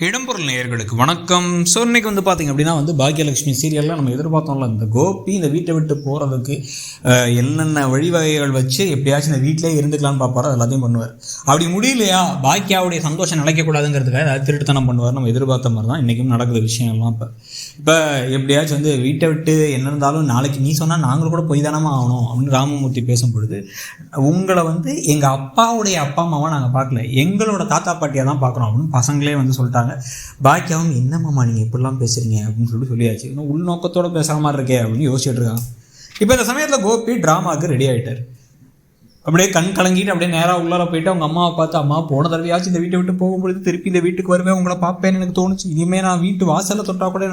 இடம்பொருள் நேயர்களுக்கு வணக்கம். ஸோ இன்னைக்கு பார்த்தீங்க அப்படின்னா பாக்கியலட்சுமி சீரியலில் நம்ம எதிர்பார்த்தோம்ல, இந்த கோபி இந்த வீட்டை விட்டு போகிறதுக்கு என்னென்ன வழிவகைகள் வச்சு எப்படியாச்சும் இந்த வீட்டிலே இருந்துக்கலான்னு பார்ப்பாரு. அது எல்லாத்தையும் பண்ணுவார். அப்படி முடியலையா, பாக்கியாவுடைய சந்தோஷம் நிலைக்கக்கூடாதுங்கிறதுக்காக ஏதாவது திருட்டுத்தனம் பண்ணுவார். நம்ம எதிர்பார்த்த மாதிரி தான் இன்றைக்கும் நடக்குது விஷயம்லாம். இப்போ எப்படியாச்சும் வீட்டை விட்டு என்ன இருந்தாலும் நாளைக்கு நீ சொன்னால் நாங்களும் கூட போய் தானமா ஆகணும் அப்படின்னு ராமமூர்த்தி பேசும் பொழுது, உங்களை எங்கள் அப்பாவுடைய அப்பா அம்மாவை நாங்கள் பார்க்கல, எங்களோட தாத்தா பாட்டியாக தான் பார்க்குறோம் அப்படின்னு பசங்களே சொல்லிட்டாங்க. பாக்கியாவும் என்னம்மா நீங்கள் இப்படிலாம் பேசுகிறீங்க அப்படின்னு சொல்லியாச்சு. இன்னும் உள்நோக்கத்தோடு பேசுகிற மாதிரி இருக்கே அப்படின்னு யோசிச்சுட்டு இருக்காங்க. இப்போ இந்த சமயத்தில் கோபி ட்ராமாவுக்கு ரெடி ஆகிட்டார். அப்படியே கண் கலங்கிட்டு அப்படியே நேராக உள்ளார போயிட்டு அவங்க அம்மாவை பார்த்து, அம்மா போன தடவையாச்சும் இந்த வீட்டை விட்டு போகும்பொழுது திருப்பி இந்த வீட்டுக்கு வருவேன், உங்களை பார்ப்பேன்னு எனக்கு தோணுச்சு. இனிமேல் நான் வீட்டு வாசலில் தொட்டால் கூட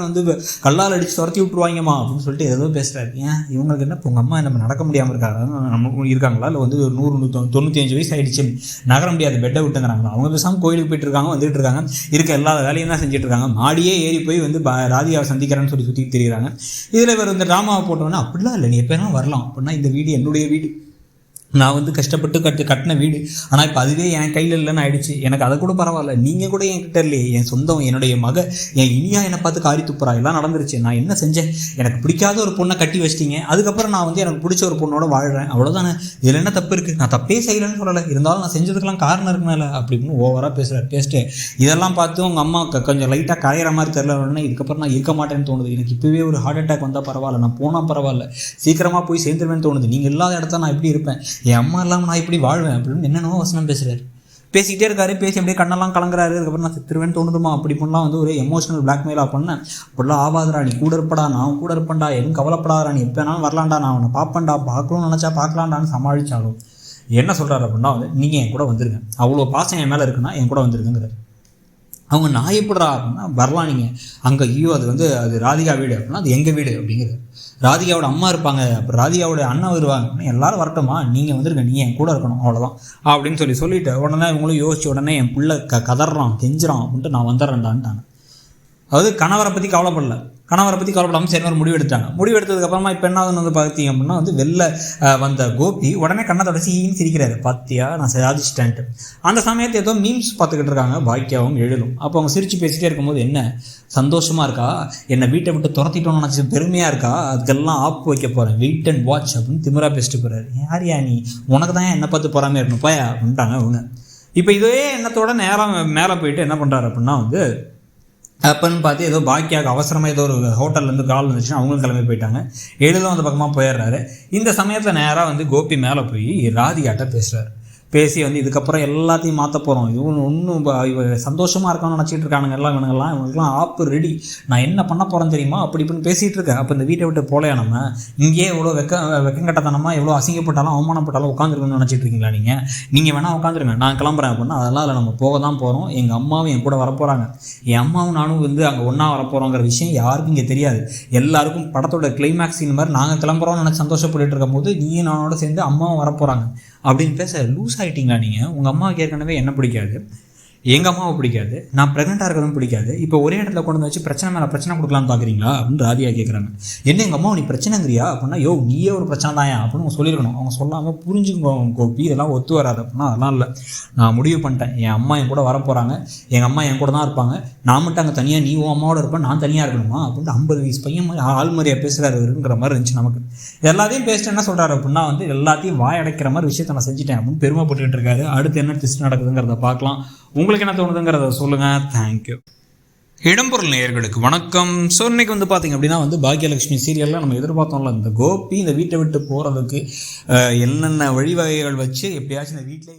கல்லால் அடித்து துரத்தி விட்டுருவாங்கம்மா அப்படின்னு சொல்லிட்டு ஏதோ பேசுகிறாரு. ஏன் இவங்களுக்கு என்ன, இப்போ உங்கள் அம்மா நம்ம நடக்க முடியாமல் இருக்காங்க, நம்ம இருக்காங்களா, இல்லை 195 வயசு ஆகிடுச்சு, நகர முடியாது, பெட்டை விட்டுங்கிறாங்களா? அவங்க பேசாமல் கோயிலுக்கு போயிட்டு இருக்காங்க, வந்துட்டு இருக்காங்க, இருக்க எல்லா வேலையும் தான் செஞ்சுட்டு இருக்காங்க. மாடியே ஏறி போய் ராதிகாவை சந்திக்கிறேன்னு சுற்றி தெரியுறாங்க. இதில் இவர் ட்ராமாவை போட்டோன்னா, அப்படிலாம் இல்லை, நீ எப்போனா வரலாம் அப்படின்னா, இந்த வீடு என்னுடைய வீடு, நான் கஷ்டப்பட்டு கட்டின வீடு, ஆனால் இப்போ அதுவே என் கையில் இல்லைன்னு ஆயிடுச்சு. எனக்கு அதை கூட பரவாயில்ல, நீங்கள் கூட என்கிட்ட இல்லையே, என் சொந்தம், என்னுடைய என் இனியா என்னை பார்த்து காரி துப்புறா, எல்லாம் நடந்துருச்சு. நான் என்ன செஞ்சேன், எனக்கு பிடிக்காத ஒரு பொண்ணை கட்டி வச்சிட்டிங்க, அதுக்கப்புறம் நான் எனக்கு பிடிச்ச ஒரு பொண்ணோட வாழ்கிறேன், அவ்வளோதானே. இதில் என்ன தப்பு இருக்குது? நான் தப்பே செய்யலைன்னு சொல்லலை, இருந்தாலும் நான் செஞ்சதுக்கெல்லாம் காரணம் இருக்குனால அப்படின்னு ஓவராக பேசிட்டு இதெல்லாம் பார்த்து உங்கள் அம்மா கொஞ்சம் லைட்டாக கரையிற மாதிரி தெரியலன்னு, இதுக்கப்புறம் நான் இருக்க மாட்டேன்னு தோணுது, எனக்கு இப்போவே ஒரு ஹார்ட் அட்டாக் வந்தால் பரவாயில்ல, நான் போனால் பரவாயில்ல, சீக்கிரமாக போய் சேர்ந்துருவேன்னு தோணுது, நீங்கள் இல்லாத இடத்த நான் எப்படி இருப்பேன், என் அம்மா இல்லாமல் நான் இப்படி வாழ்வேன் அப்படின்னு என்னென்னவோ வசனம் பேசுகிறாரு. பேசிக்கிட்டே இருக்காரு, பேசி அப்படியே கண்ணெல்லாம் கலங்குறாரு. அதுக்கப்புறம் நான் செத்துருவேன்னு தோணுதுமா அப்படி பண்ணலாம் ஒரு எமோஷனல் பிளாக்மெயிலாக பண்ணேன். அப்படிலாம் ஆகாதரா, நீ கூட இருப்படா, நான் கூட இருப்பேன்டா, எதுவும் கவலைப்படாதரா, நீ எப்போ வேணாலும் வரலாண்டா, நான் அவனை பார்ப்பேன்டா, பார்க்கணும்னு நினச்சா பார்க்கலாண்டான்னு சமாளித்தாலும் என்ன சொல்கிறாரு அப்படின்னா நீங்கள் என் கூட வந்துருங்க, அவ்வளோ பாசம் என் மேலே இருக்குன்னா என் கூட வந்துருங்கிறாரு. அவங்க நான் எப்படா அப்படின்னா, வரலாம் நீங்கள் அங்கே, ஐயோ அது ராதிகா வீடு அப்படின்னா அது எங்கள் வீடு அப்படிங்கிறது. ராதிகாவோட அம்மா இருப்பாங்க, அப்புறம் ராதிகாவோட அண்ணன் வருவாங்க, எல்லாரும் வரட்டுமா, நீங்கள் வந்துருங்க, நீ என் கூட இருக்கணும், அவ்வளோதான் அப்படின்னு சொல்லிட்டு உடனே இவங்களும் யோசிச்சு உடனே என் பிள்ளை கதறான் கெஞ்சுறான் அப்படின்ட்டு நான் வந்துடுறேன்டான்ட்டாங்க. அதாவது கணவரை பற்றி கவலைப்படாமல் சரி ஒரு முடிவு எடுத்தாங்க. முடிவு எடுத்ததுக்கப்புறமா இப்போ என்ன பார்த்தீங்க அப்படின்னா வெளில வந்த கோபி உடனே கண்ணை தொடச்சின்னு சிரிக்கிறாரு, பார்த்தியா நான் சாதிச்சிட்டேன்ட்டு. அந்த சமயத்தை ஏதோ மீம்ஸ் பார்த்துக்கிட்டு இருக்காங்க பாக்கியாவும் எழிலும். அப்போ அவங்க சிரித்து பேசிகிட்டே இருக்கும்போது, என்ன சந்தோஷமாக இருக்கா, என்னை வீட்டை விட்டு துரத்திட்டோன்னு நினச்சி பெருமையாக இருக்கா, அதுக்கெல்லாம் ஆப் வைக்க போகிறேன், வெயிட் அண்ட் வாட்ச் அப்படின்னு திமிரா பேசிட்டு போகிறாரு. யார் நீ, உனக்கு தான் என்னை பார்த்து போகிறாமே இருக்கணும் போயா அப்படின்ட்டாங்க அவங்க. இப்போ இதே எண்ணத்தோட நேரம் மேலே போயிட்டு என்ன பண்ணுறாரு அப்படின்னா அப்போன்னு பார்த்து ஏதோ பாக்கியாக அவசரமாக ஏதோ ஒரு ஹோட்டல்லேருந்து கால் வந்துச்சுன்னா அவங்களும் கிளம்பி போயிட்டாங்க. எழிலும் அந்த பக்கமாக போயிடுறாரு. இந்த சமயத்தில் நேராக கோபி மேலே போய் ராதிகாட்ட பேசுகிறாரு. பேசி இதுக்கப்புறம் எல்லாத்தையும் மாற்ற போகிறோம், இவங்க ஒன்றும் சந்தோஷமாக இருக்கான்னு நினச்சிட்டு இருக்கானுங்க எல்லாம், இவங்களுக்குலாம் ஆப்பு ரெடி, நான் என்ன பண்ண போகிறேன் தெரியுமா அப்படி இப்படின்னு பேசிகிட்டு இருக்கேன். அப்போ இந்த வீட்டை விட்டு போலையா, நம்ம இங்கேயே எவ்வளோ வெக்கங்கட்டத்தனமாக எவ்வளோ அசிங்கப்பட்டாலும் அவமானப்பட்டாலும் உட்காந்துருக்குன்னு நினச்சிட்டு இருக்கீங்களா, நீங்கள் வேணால் உட்காந்துருங்க, நான் கிளம்புறேன் அப்படின்னா, அதெல்லாம் இல்லை, நம்ம போக தான் போகிறோம், எங்கள் அம்மாவும் என் கூட வரப்போகிறாங்க, என் அம்மாவும் நானும் அங்கே ஒன்றா வரப்போகிறோங்கிற விஷயம் யாருக்கும் இங்கே தெரியாது. எல்லாருக்கும் படத்தோட கிளைமேக்ஸ் இந்த மாதிரி நாங்கள் கிளம்புறோம்னு நினச்சி சந்தோஷப்பட்டு இருக்கும் போது நீயும் நானோட சேர்ந்து அம்மாவும் வரப்போகிறாங்க அப்படின்னு பேச, லூஸ் ஆகிட்டீங்களா நீங்கள், உங்கள் அம்மாவுக்கு ஏற்கனவே என்ன பிடிக்காது, எங்கள் அம்மாவை பிடிக்காது, நான் ப்ரெக்னெண்ட்டாக இருக்கிறதும் பிடிக்காது, இப்போ ஒரே இடத்துல கொண்டு வச்சு பிரச்சனை மேலே பிரச்சனை கொடுக்கலான்னு பார்க்குறீங்களா அப்படின்னு ராதிகா கேட்குறாங்க. என்ன எங்கள் அம்மா நீ பிரச்சனைங்கிறியா அப்படின்னா, யோ நீயே ஒரு பிரச்சனை தான் அப்படின்னு அவங்க சொல்லியிருக்கணும். அவங்க சொல்லாமல் புரிஞ்சுக்கோ கோபி, இதெல்லாம் ஒத்து வராது அப்படின்னா, அதெல்லாம் இல்லை, நான் முடிவு பண்ணிட்டேன், என் அம்மா என் கூட வரப்போகிறாங்க, எங்கள் அம்மா என் கூட தான் இருப்பாங்க, நான் மட்டும் அங்கே தனியாக நீ உன் அம்மாவோட இருப்பேன், நான் தனியாக இருக்கணுமா அப்படின்ட்டு 50 வயசு பையன் மாதிரி ஆள்மரியாக பேசுகிறாருங்கிற மாதிரி இருந்துச்சு நமக்கு. எல்லாத்தையும் பேசிட்டு என்ன சொல்கிறாரு அப்படின்னா எல்லாத்தையும் வாயடைக்கிற மாதிரி விஷயத்தை நான் செஞ்சுட்டேன் அப்படின்னு பெருமைப்பட்டுக்கிட்டு இருக்காரு. அடுத்து என்ன ட்விஸ்ட் நடக்குதுங்கிறத பார்க்கலாம். உங்களுக்கு என்ன தோணுதுங்கிறத சொல்லுங்கள். தேங்க்யூ. இடம்பொருள் நேயர்களுக்கு வணக்கம். ஸோ இன்னைக்கு பார்த்தீங்க அப்படின்னா பாக்கியலட்சுமி சீரியலில் நம்ம எதிர்பார்த்தோம்ல, இந்த கோபி இந்த வீட்டை விட்டு போகிறதுக்கு என்னென்ன வழிவகைகள் வச்சு எப்படியாச்சும் இந்த வீட்டிலே